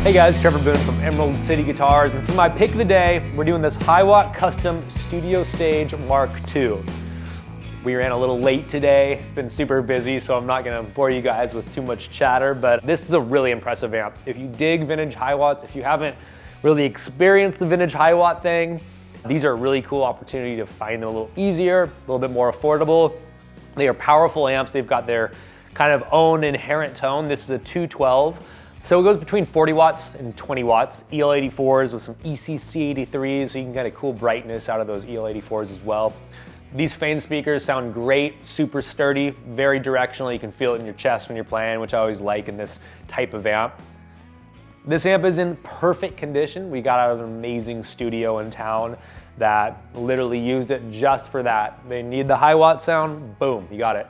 Hey guys, Trevor from Emerald City Guitars, and for my pick of the day, we're doing this Hiwatt Custom Studio Stage Mark II. We ran a little late today. It's been super busy, so I'm not gonna bore you guys with too much chatter, but this is a really impressive amp. If you dig vintage Hiwatts, if you haven't really experienced the vintage Hiwatt thing, these are a really cool opportunity to find them a little easier, a little bit more affordable. They are powerful amps. They've got their kind of own inherent tone. This is a 212. So it goes between 40 watts and 20 watts. EL84s with some ECC83s, so you can get a cool brightness out of those EL84s as well. These Fane speakers sound great, super sturdy, very directional. You can feel it in your chest when you're playing, which I always like in this type of amp. This amp is in perfect condition. We got out of an amazing studio in town that literally used it just for that. They need the Hiwatt sound, boom, you got it.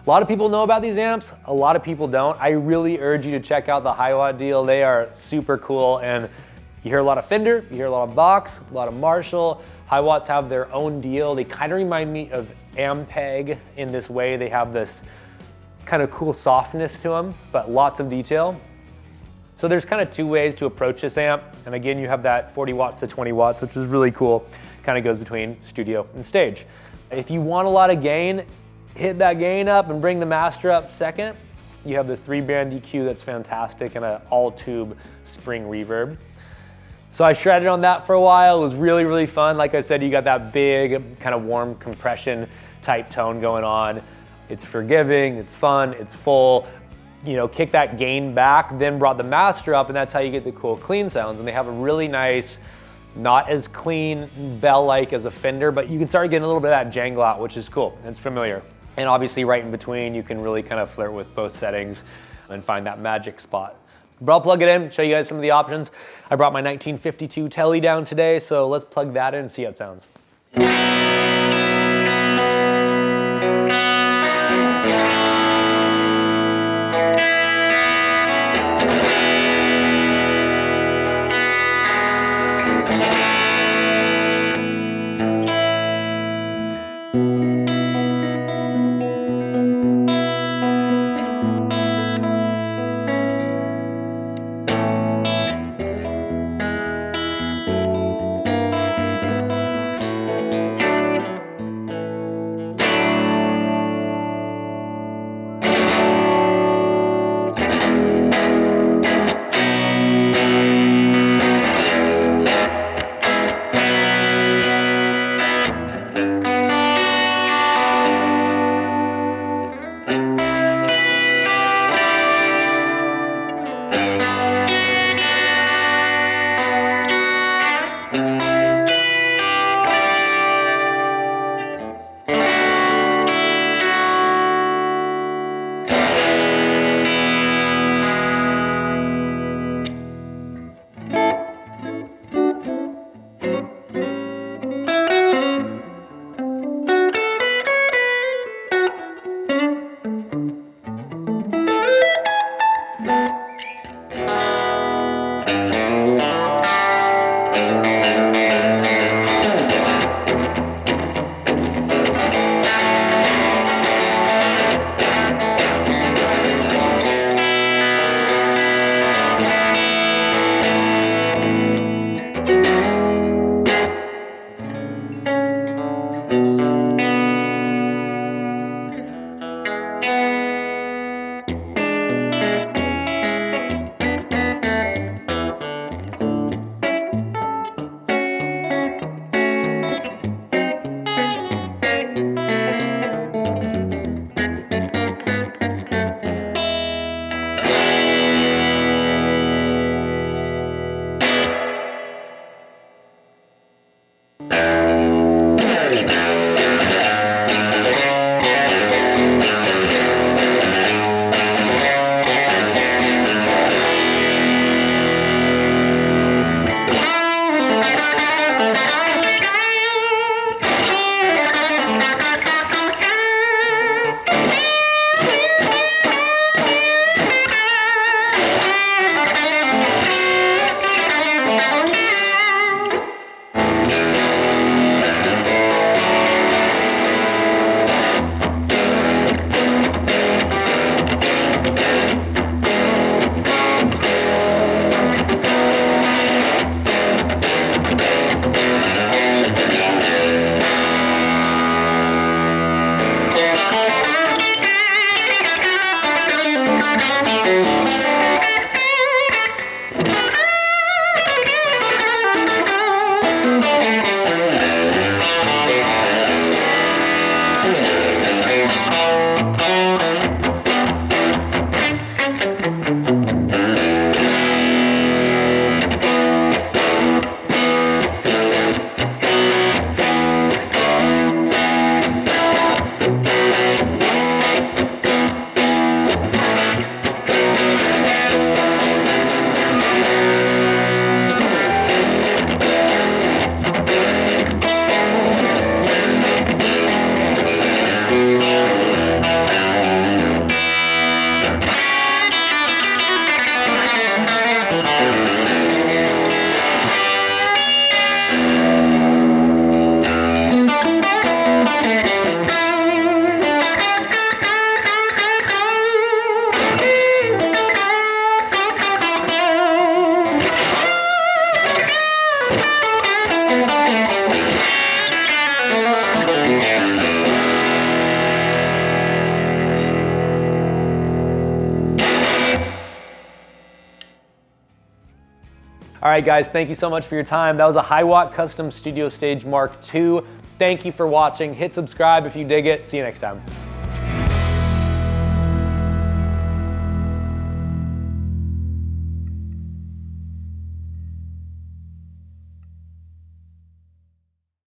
A lot of people know about these amps, a lot of people don't. I really urge you to check out the Hiwatt deal. They are super cool, and you hear a lot of Fender, you hear a lot of Box, a lot of Marshall. Hiwatts have their own deal. They kind of remind me of Ampeg in this way. They have this kind of cool softness to them, but lots of detail. So there's kind of two ways to approach this amp. And again, you have that 40 watts to 20 watts, which is really cool. Kind of goes between studio and stage. If you want a lot of gain, hit that gain up and bring the master up second. You have this 3-band EQ that's fantastic and an all-tube spring reverb. So I shredded on that for a while. It was really, really fun. Like I said, you got that big kind of warm compression type tone going on. It's forgiving, it's fun, it's full. You know, kick that gain back, then brought the master up, and that's how you get the cool clean sounds. And they have a really nice, not as clean bell-like as a Fender, but you can start getting a little bit of that jangle out, which is cool. It's familiar. And obviously right in between, you can really kind of flirt with both settings and find that magic spot. But I'll plug it in, show you guys some of the options. I brought my 1952 Tele down today, so let's plug that in and see how it sounds. All right, guys, thank you so much for your time. That was a Hiwatt Custom Studio Stage Mark II. Thank you for watching. Hit subscribe if you dig it. See you next time.